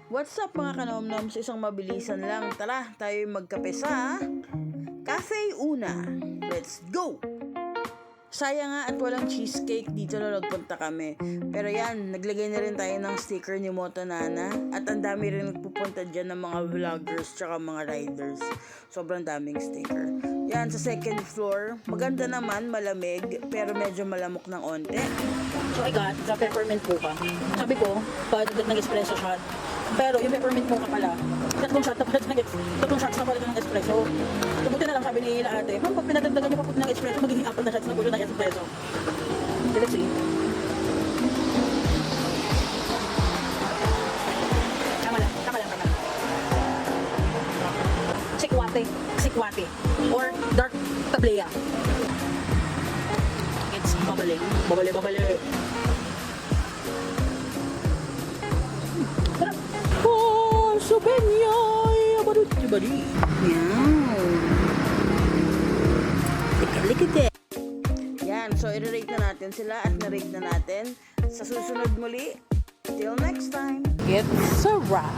What's up mga kanomnom? Sa isang mabilisan lang. Tara, tayo magkape sa Cafe Una. Let's go! Sayang nga at walang cheesecake dito na nagpunta kami. Pero yan, naglagay na rin tayo ng sticker ni Moto Nana. At ang dami rin nagpupunta dyan ng mga vloggers tsaka mga riders. Sobrang daming sticker. Yan, sa second floor, maganda naman, malamig, pero medyo malamok ng onte. So I got the peppermint mocha. Sabi ko, pagdagat ng espresso shot. Pero yung peppermint mocha pala, tatlong shots na pala ng espresso. Kabuti na lang sabi ni ate, ma'am, pag pinadagdagan niyo pa po ng espresso, magiging 4 na shots na gulo ng espresso. Let's see. Tama lang. Sikwate. Or dark tablea. It's bubbling. Babale. Oh, subenya. Bari. Likit. Yan, so i-rate na natin sila at na-rate na natin. Sa susunod muli, till next time. It's a wrap.